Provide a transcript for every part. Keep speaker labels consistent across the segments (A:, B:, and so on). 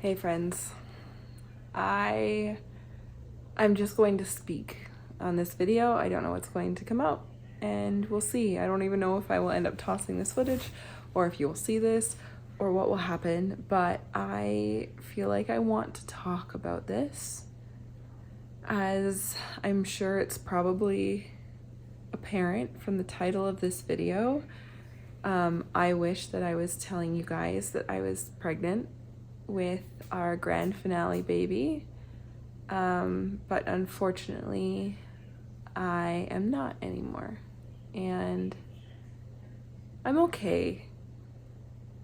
A: Hey friends, I'm just going to speak on this video. I don't know what's going to come out and we'll see. I don't even know if I will end up tossing this footage or if you will see this or what will happen, but I feel like I want to talk about this, as I'm sure it's probably apparent from the title of this video. I wish that I was telling you guys that I was pregnant with our grand finale baby, but unfortunately I am not anymore, and I'm okay.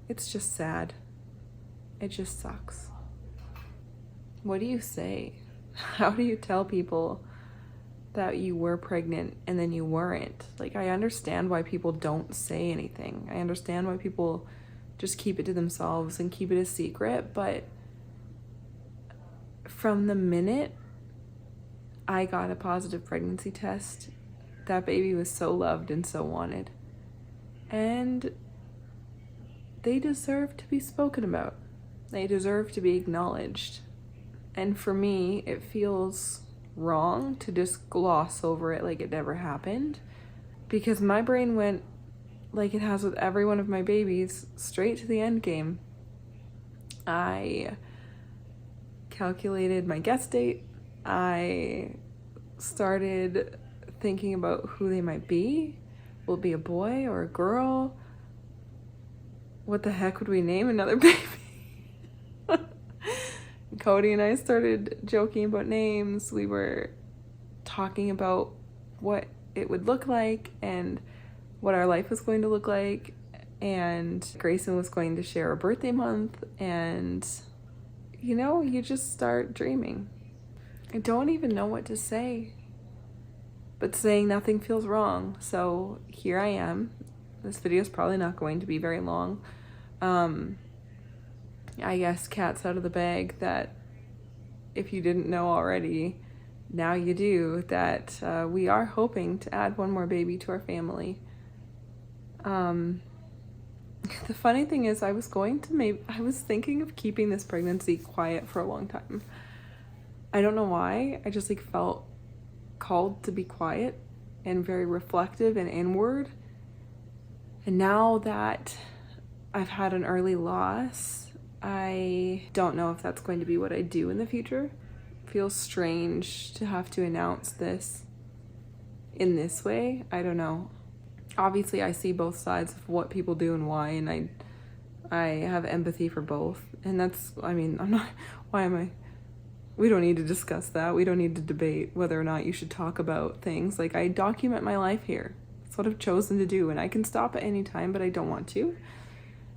A: It's just sad. It just sucks. What do you say? How do you tell people that you were pregnant and then you weren't? Like, I understand why people don't say anything. I understand why people just keep it to themselves and keep it a secret, but from the minute I got a positive pregnancy test, that baby was so loved and so wanted. And they deserve to be spoken about. They deserve to be acknowledged. And for me, it feels wrong to just gloss over it like it never happened, because my brain went, like it has with every one of my babies, straight to the end game. I calculated my guest date. I started thinking about who they might be. Will it be a boy or a girl? What the heck would we name another baby? Cody and I started joking about names. We were talking about what it would look like and what our life was going to look like, and Grayson was going to share a birthday month, and you know, you just start dreaming. I don't even know what to say, but saying nothing feels wrong. So here I am. This video is probably not going to be very long. I guess cat's out of the bag that if you didn't know already, now you do, that we are hoping to add one more baby to our family. The funny thing is, I was thinking of keeping this pregnancy quiet for a long time. I don't know why. I just felt called to be quiet and very reflective and inward. And now that I've had an early loss, I don't know if that's going to be what I do in the future. It feels strange to have to announce this in this way. I don't know. Obviously, I see both sides of what people do and why, and I have empathy for both. And that's, we don't need to discuss that. We don't need to debate whether or not you should talk about things. Like, I document my life here. That's what I've chosen to do, and I can stop at any time, but I don't want to.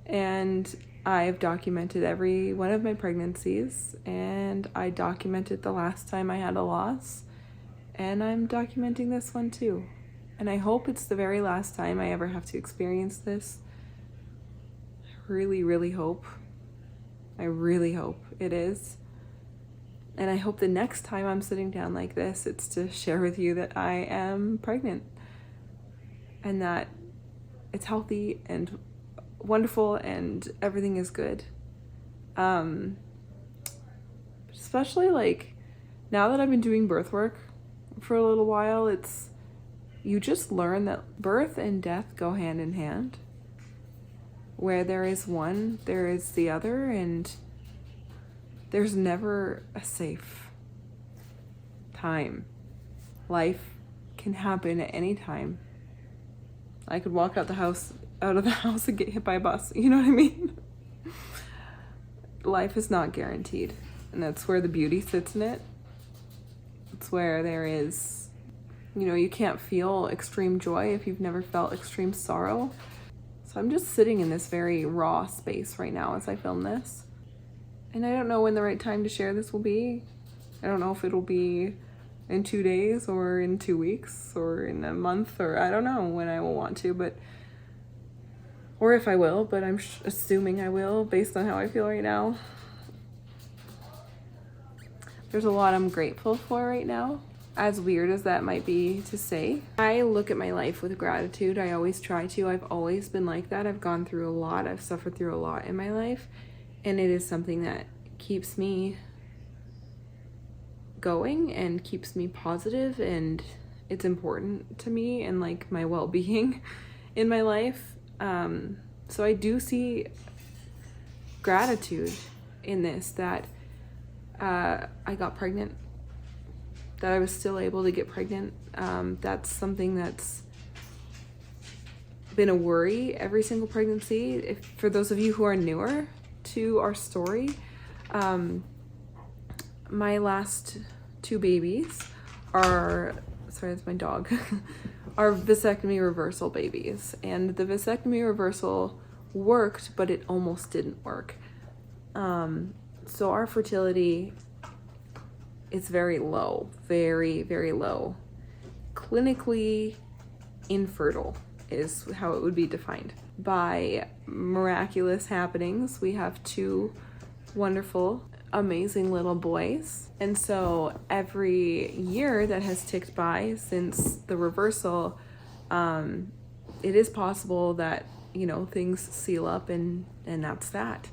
A: And I've documented every one of my pregnancies, and I documented the last time I had a loss, and I'm documenting this one too. And I hope it's the very last time I ever have to experience this. I really, really hope. I really hope it is. And I hope the next time I'm sitting down like this, it's to share with you that I am pregnant and that it's healthy and wonderful and everything is good. Especially now that I've been doing birth work for a little while, you just learn that birth and death go hand in hand. Where there is one, there is the other, and there's never a safe time. Life can happen at any time. I could walk out of the house and get hit by a bus. You know what I mean? Life is not guaranteed, and that's where the beauty sits in it. It's where there is, you can't feel extreme joy if you've never felt extreme sorrow. So I'm just sitting in this very raw space right now as I film this. And I don't know when the right time to share this will be. I don't know if it'll be in 2 days or in 2 weeks or in a month, or I don't know when I will want to, or if I will, but I'm assuming I will based on how I feel right now. There's a lot I'm grateful for right now, as weird as that might be to say. I look at my life with gratitude. I always try to. I've always been like that. I've gone through a lot. I've suffered through a lot in my life, and it is something that keeps me going and keeps me positive, and it's important to me and like my well-being in my life. So I do see gratitude in this, that I got pregnant, that I was still able to get pregnant. That's something that's been a worry every single pregnancy. If for those of you who are newer to our story, my last two babies are, sorry, that's my dog, are vasectomy reversal babies. And the vasectomy reversal worked, but it almost didn't work. So our fertility is very low, very, very low. Clinically infertile is how it would be defined. By miraculous happenings, we have two wonderful, amazing little boys. And so every year that has ticked by since the reversal, it is possible that, you know, things seal up and that's that.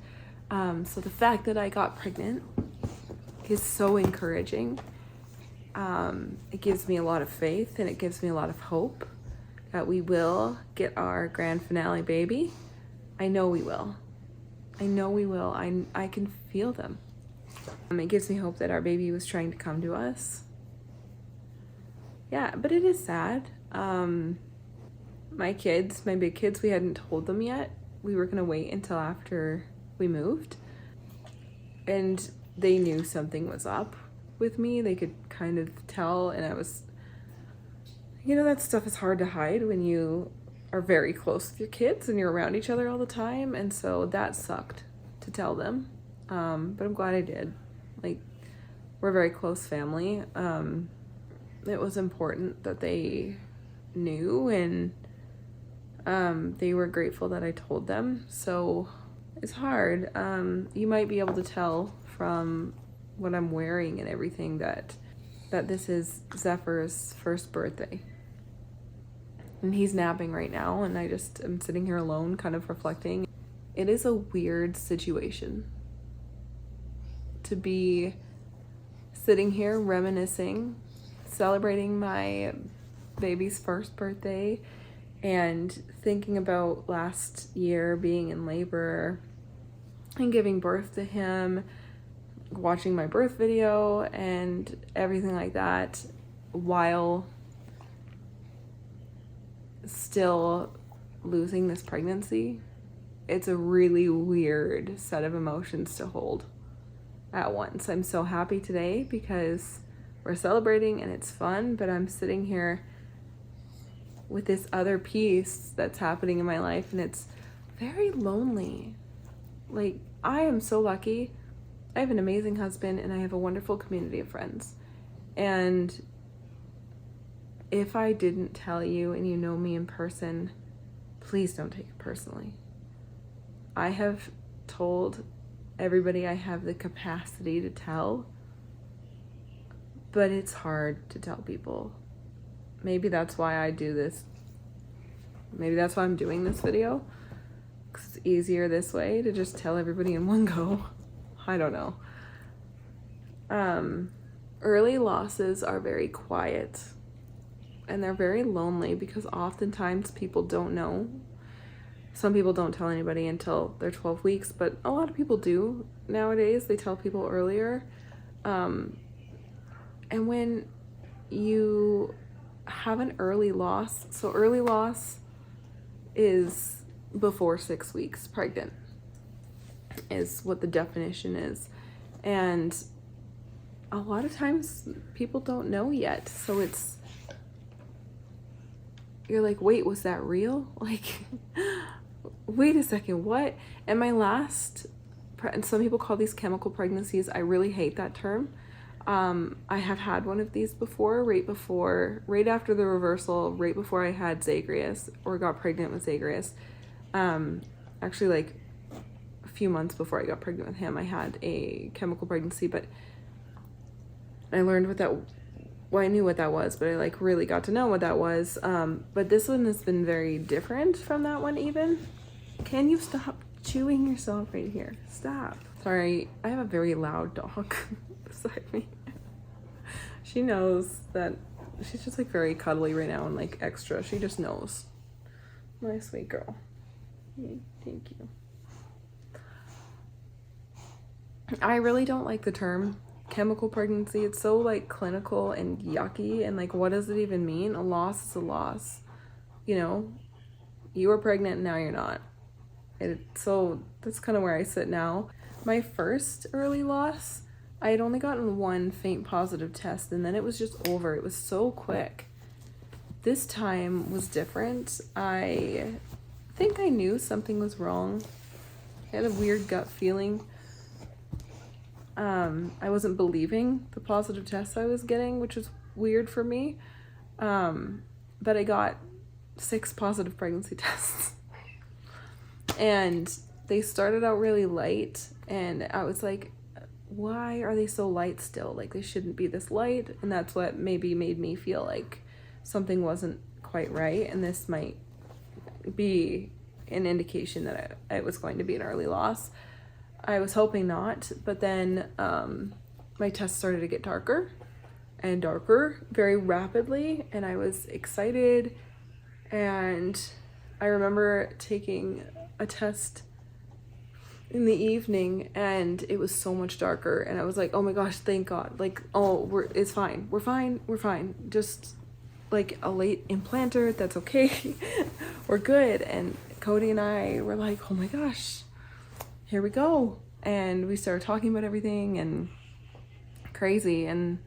A: So the fact that I got pregnant is so encouraging. It gives me a lot of faith, and it gives me a lot of hope that we will get our grand finale baby. I know we will. I know we will. I can feel them. It gives me hope that our baby was trying to come to us. Yeah, but it is sad. My big kids, we hadn't told them yet. We were gonna wait until after we moved. And they knew something was up with me. They could kind of tell, and I was, you know, that stuff is hard to hide when you are very close with your kids and you're around each other all the time. And so that sucked to tell them. But I'm glad I did. Like, we're a very close family. It was important that they knew, and they were grateful that I told them. So it's hard. You might be able to tell from what I'm wearing and everything that this is Zephyr's first birthday. And he's napping right now, and I just am sitting here alone, kind of reflecting. It is a weird situation to be sitting here reminiscing, celebrating my baby's first birthday, and thinking about last year being in labor and giving birth to him, watching my birth video and everything like that, while still losing this pregnancy. It's a really weird set of emotions to hold at once. I'm so happy today because we're celebrating and it's fun, but I'm sitting here with this other piece that's happening in my life, and it's very lonely. Like, I am so lucky. I have an amazing husband and I have a wonderful community of friends. And if I didn't tell you and you know me in person, please don't take it personally. I have told everybody I have the capacity to tell, but it's hard to tell people. Maybe that's why I do this. Maybe that's why I'm doing this video, because it's easier this way to just tell everybody in one go. I don't know. Early losses are very quiet, and they're very lonely because oftentimes people don't know. Some people don't tell anybody until they're 12 weeks, but a lot of people do nowadays. They tell people earlier. And when you have an early loss, so early loss is before 6 weeks pregnant, is what the definition is. And a lot of times people don't know yet. So you're like, wait, was that real? Like, wait a second, what? And my last, and some people call these chemical pregnancies. I really hate that term. I have had one of these before, right after the reversal, right before I had Zagreus, or got pregnant with Zagreus. Actually, like a few months before I got pregnant with him, I had a chemical pregnancy, but I learned I knew what that was, but I like really got to know what that was. But this one has been very different from that one even. Can you stop chewing yourself right here? Stop. Sorry, I have a very loud dog beside me. She knows that she's just like very cuddly right now and like extra. She just knows. My sweet girl. Thank you. I really don't like the term chemical pregnancy. It's so like clinical and yucky, and like what does it even mean? A loss is a loss. You know, you were pregnant and now you're not. So that's kind of where I sit now. My first early loss, I had only gotten one faint positive test and then it was just over. It was so quick. This time was different. I think I knew something was wrong. I had a weird gut feeling. I wasn't believing the positive tests I was getting, which was weird for me. But I got 6 positive pregnancy tests. And they started out really light, and I was like, why are they so light still? Like, they shouldn't be this light. And that's what maybe made me feel like something wasn't quite right, and this might be an indication that it was going to be an early loss. I was hoping not, but then my tests started to get darker and darker very rapidly, and I was excited. And I remember taking a test in the evening and it was so much darker, and I was like, oh my gosh, thank God. Like, oh, it's fine. We're fine. Just like a late implanter, that's okay. We're good. And Cody and I were like, oh my gosh, here we go. And we started talking about everything, and crazy. And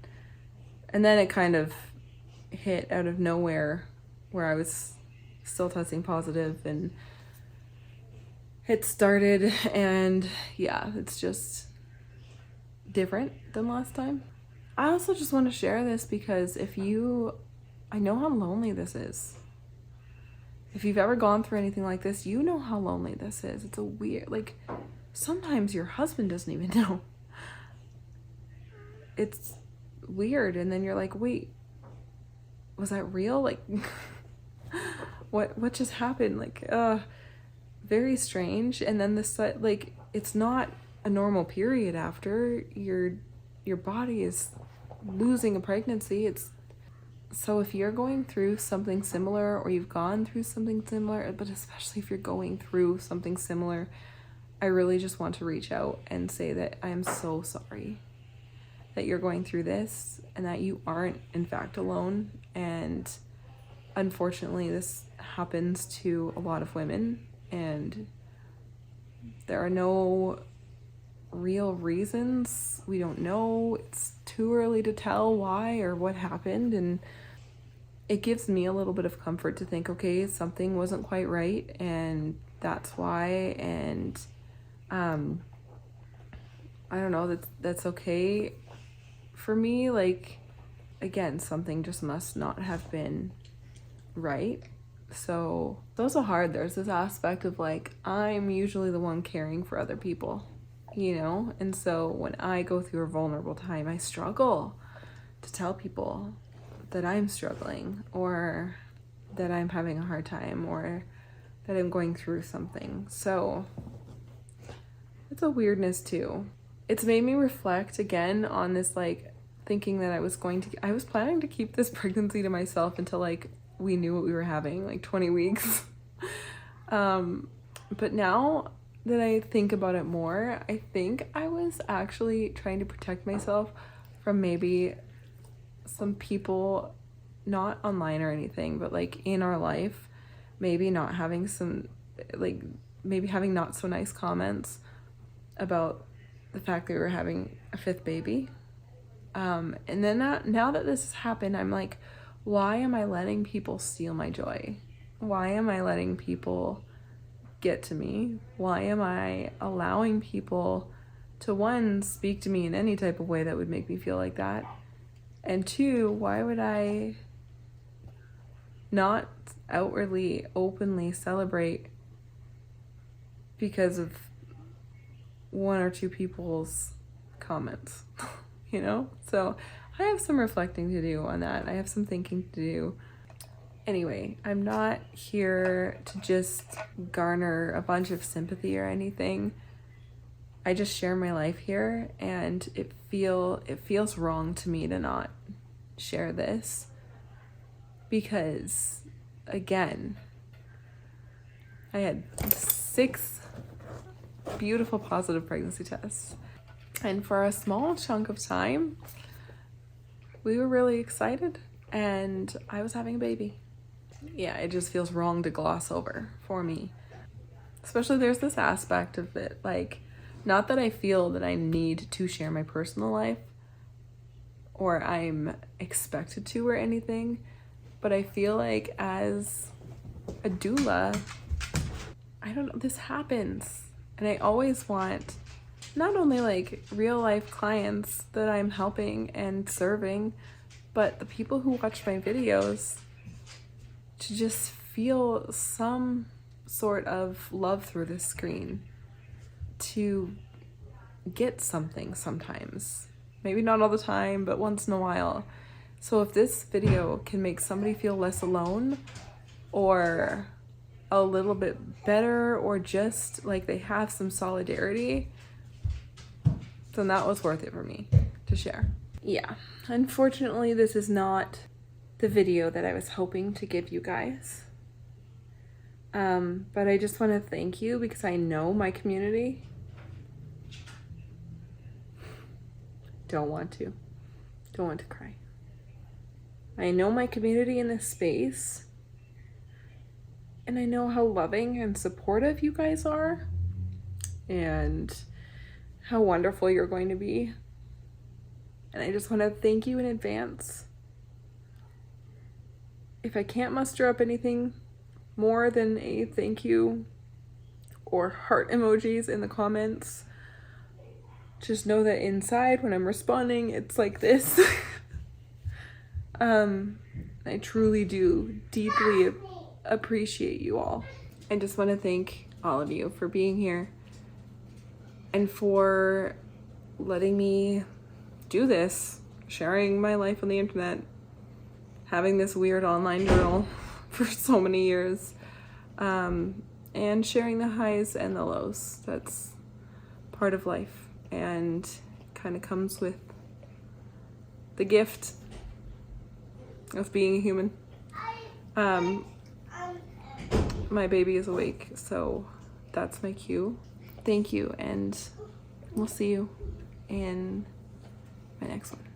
A: then it kind of hit out of nowhere where I was still testing positive, and it started, and yeah, it's just different than last time. I also just want to share this because I know how lonely this is. If you've ever gone through anything like this, you know how lonely this is. It's a weird, like, sometimes your husband doesn't even know. It's weird, and then you're like, wait, was that real? Like, what just happened? Like, very strange. And then this, like, it's not a normal period after your body is losing a pregnancy. So if you're going through something similar, or you've gone through something similar, but especially if you're going through something similar, I really just want to reach out and say that I am so sorry that you're going through this, and that you aren't in fact alone. And unfortunately, this happens to a lot of women, and there are no real reasons. We don't know. It's too early to tell why or what happened, and it gives me a little bit of comfort to think, okay, something wasn't quite right, and that's why. And I don't know, that's okay for me. Like, again, something just must not have been right. So it's also hard. There's this aspect of like, I'm usually the one caring for other people, you know? And so when I go through a vulnerable time, I struggle to tell people that I'm struggling, or that I'm having a hard time, or that I'm going through something. So it's a weirdness too. It's made me reflect again on this, like, thinking that I was planning to keep this pregnancy to myself until like we knew what we were having, like 20 weeks. But now that I think about it more, I think I was actually trying to protect myself from maybe some people, not online or anything, but like in our life, maybe not having some, like, maybe having not so nice comments about the fact that we were having a 5th baby. And then now that this has happened, I'm like, why am I letting people steal my joy? Why am I letting people get to me? Why am I allowing people to, 1, speak to me in any type of way that would make me feel like that? And 2, why would I not outwardly, openly celebrate because of 1 or 2 people's comments, you know? So I have some reflecting to do on that. I have some thinking to do. Anyway, I'm not here to just garner a bunch of sympathy or anything. I just share my life here, and it feels wrong to me to not share this, because again, I had 6 beautiful positive pregnancy tests, and for a small chunk of time we were really excited and I was having a baby. Yeah, it just feels wrong to gloss over for me. Especially there's this aspect of it, like, not that I feel that I need to share my personal life or I'm expected to or anything, but I feel like as a doula, I don't know, this happens. And I always want not only like real life clients that I'm helping and serving, but the people who watch my videos to just feel some sort of love through the screen, to get something sometimes. Maybe not all the time, but once in a while. So if this video can make somebody feel less alone or a little bit better, or just like they have some solidarity, then that was worth it for me to share. Yeah, unfortunately this is not the video that I was hoping to give you guys. But I just want to thank you, because I know my community don't want to cry. I know my community in this space, and I know how loving and supportive you guys are, and how wonderful you're going to be. And I just want to thank you in advance. If I can't muster up anything more than a thank you or heart emojis in the comments, just know that inside when I'm responding, it's like this. I truly do deeply appreciate you all. I just want to thank all of you for being here and for letting me do this, sharing my life on the internet, having this weird online journal for so many years, and sharing the highs and the lows. That's part of life and kind of comes with the gift of being a human. My baby is awake, so that's my cue. Thank you, and we'll see you in my next one.